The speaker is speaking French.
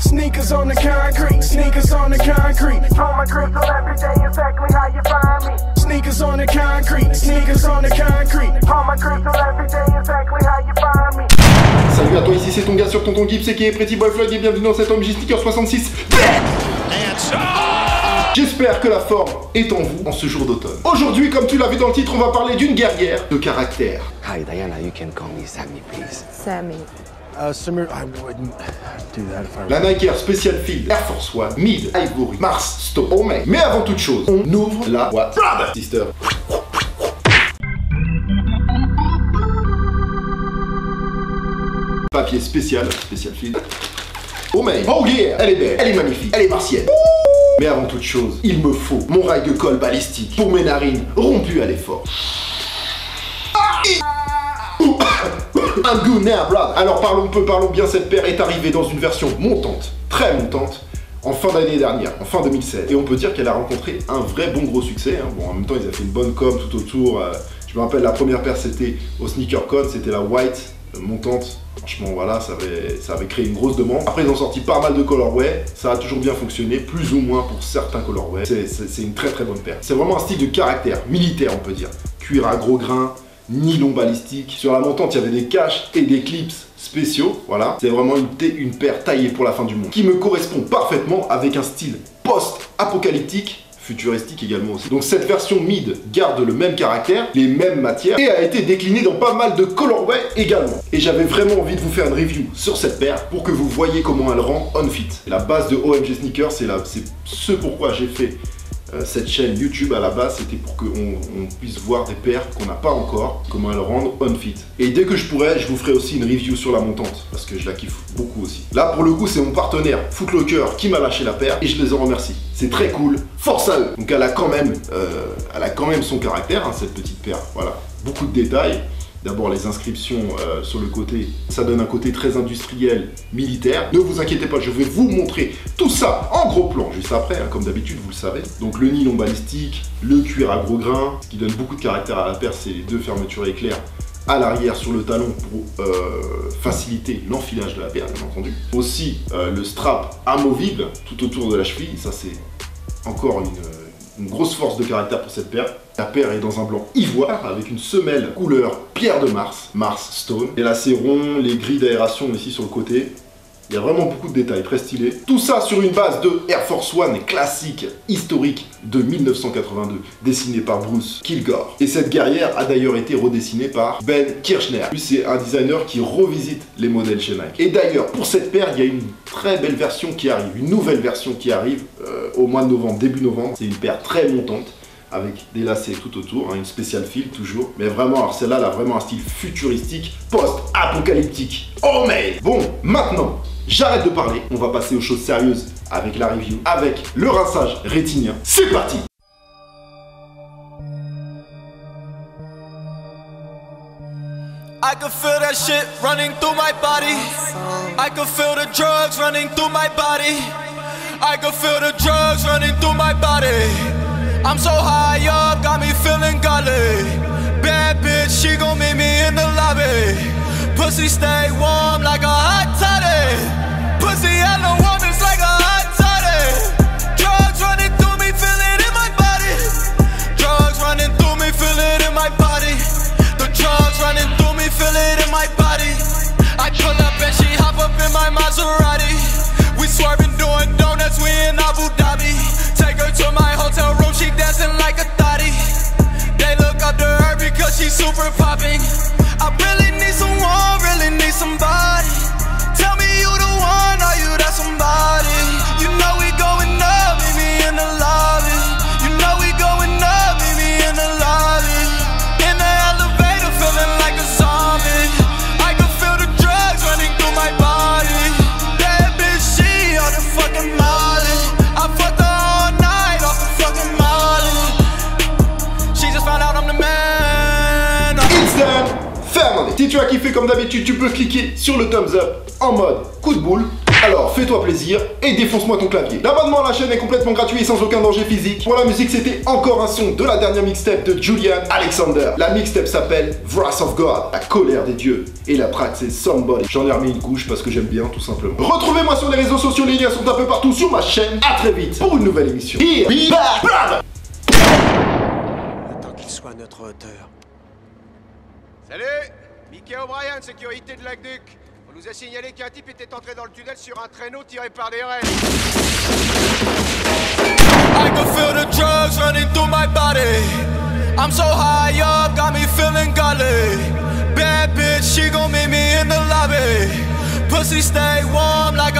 Sneakers on the concrete, sneakers on the concrete. On my crystal every day, exactly how you find me. Sneakers on the concrete, sneakers on the concrete. On my crystal every day, exactly how you find me. Salut à toi, ici c'est ton gars sur Tonton Gibbs et qui est Pretty Boy Vlog et bienvenue dans cet OMG Sneaker 66. J'espère que la forme est en vous en ce jour d'automne. Aujourd'hui, comme tu l'as vu dans le titre, on va parler d'une guerrière de caractère. Hi Diana, you can call me Sammy, please. Sammy. Samir, I wouldn't do that if I were... La Nike Air Special Field Air Force One, Mid, Ivory, Mars, Stone, Omega. Mais avant toute chose, on ouvre la boîte. Brother, sister. Papier spécial, Special Field. Omega. Oh yeah, elle est belle, elle est magnifique, elle est martienne. Mais avant toute chose, il me faut mon rail de colle balistique pour mes narines rompues à l'effort. I'm good now, brother. Alors parlons bien, cette paire est arrivée dans une version montante, très montante, en fin d'année dernière, en fin 2016. Et on peut dire qu'elle a rencontré un vrai bon gros succès. Hein. Bon, en même temps, ils ont fait une bonne com tout autour. Je me rappelle, la première paire, c'était au SneakerCon, c'était la white, montante. Franchement, voilà, ça avait créé une grosse demande. Après, ils ont sorti pas mal de colorways. Ça a toujours bien fonctionné, plus ou moins pour certains colorways. C'est une très très bonne paire. C'est vraiment un style de caractère, militaire, on peut dire. Cuir à gros grains, nylon balistique. Sur la montante, il y avait des caches et des clips spéciaux. Voilà, c'est vraiment une paire taillée pour la fin du monde, qui me correspond parfaitement avec un style post-apocalyptique, futuristique également aussi. Donc cette version mid garde le même caractère, les mêmes matières et a été déclinée dans pas mal de colorways également. Et j'avais vraiment envie de vous faire une review sur cette paire pour que vous voyez comment elle rend on-fit. La base de OMG Sneakers, c'est ce pourquoi j'ai fait cette chaîne YouTube à la base, c'était pour qu'on puisse voir des paires qu'on n'a pas encore, comment elles rendent on-fit. Et dès que je pourrai, je vous ferai aussi une review sur la montante, parce que je la kiffe beaucoup aussi. Là, pour le coup, c'est mon partenaire Foot Locker qui m'a lâché la paire, et je les en remercie. C'est très cool, force à eux. Donc elle a quand même son caractère, hein, cette petite paire, voilà. Beaucoup de détails. D'abord les inscriptions sur le côté, ça donne un côté très industriel, militaire. Ne vous inquiétez pas, je vais vous montrer tout ça en gros plan juste après, hein, comme d'habitude vous le savez. Donc le nylon balistique, le cuir à gros grains, ce qui donne beaucoup de caractère à la paire, c'est les deux fermetures éclairs à l'arrière sur le talon pour faciliter l'enfilage de la paire, bien entendu. Aussi le strap amovible tout autour de la cheville, ça c'est encore une grosse force de caractère pour cette paire. La paire est dans un blanc ivoire avec une semelle couleur pierre de Mars, Mars Stone. Et là c'est rond, les grilles d'aération ici sur le côté. Il y a vraiment beaucoup de détails, très stylés. Tout ça sur une base de Air Force One classique, historique de 1982, dessinée par Bruce Kilgore. Et cette guerrière a d'ailleurs été redessinée par Ben Kirchner. Lui, c'est un designer qui revisite les modèles chez Nike. Et d'ailleurs, pour cette paire, il y a une très belle version qui arrive, une nouvelle version qui arrive au mois de novembre, début novembre. C'est une paire très montante, avec des lacets tout autour, hein, une spéciale fil toujours. Mais vraiment, alors celle-là, elle a vraiment un style futuristique, post-apocalyptique. Oh mais bon, maintenant, j'arrête de parler, on va passer aux choses sérieuses avec la review, avec le rinçage rétinien. C'est parti! I can feel that shit running through my body. I can feel the drugs running through my body. I can feel the drugs running through my body. I'm so high up, got me feeling godly. Bad bitch, she gon' meet me in the lobby. Pussy stay warm like a hot toddy. Pussy I know warm, it's like a hot toddy. Drugs running through me, feel it in my body. Drugs running through me, feel it in my body. The drugs running through me, feel it in my body. I pull up and she hop up in my Maserati. We swerving, doing donuts, we in Abu Dhabi. Take her to my hotel room, she dancing like a thotty. They look up to her because she's super popping. I really need someone, really need somebody. Tell me you the one, are you that somebody? You know we going up, meet me in the lobby. You know we going up, meet me in the lobby. In the elevator, feeling like a zombie. I can feel the drugs running through my body. That bitch, she on the fucking molly. I fucked her all night off the fucking molly. She just found out I'm the man. It's done! Family. Si tu as kiffé comme d'habitude, tu peux cliquer sur le thumbs up en mode coup de boule. Alors fais-toi plaisir et défonce-moi ton clavier. L'abonnement à la chaîne est complètement gratuit et sans aucun danger physique. Pour la musique, c'était encore un son de la dernière mixtape de Julian Alexander. La mixtape s'appelle Wrath of God, la colère des dieux. Et la track c'est Somebody. J'en ai remis une couche parce que j'aime bien tout simplement. Retrouvez-moi sur les réseaux sociaux, les liens sont un peu partout sur ma chaîne. À très vite pour une nouvelle émission. Here be back. Tant qu'il soit à notre hauteur. Salut! Mickey O'Brien, sécurité de l'Aqueduc. On nous a signalé qu'un type était entré dans le tunnel sur un traîneau tiré par des rennes. I can feel the drugs running through my body. I'm so high up, got me feeling gully. Bad bitch, she gon' meet me in the lobby. Pussy stay warm like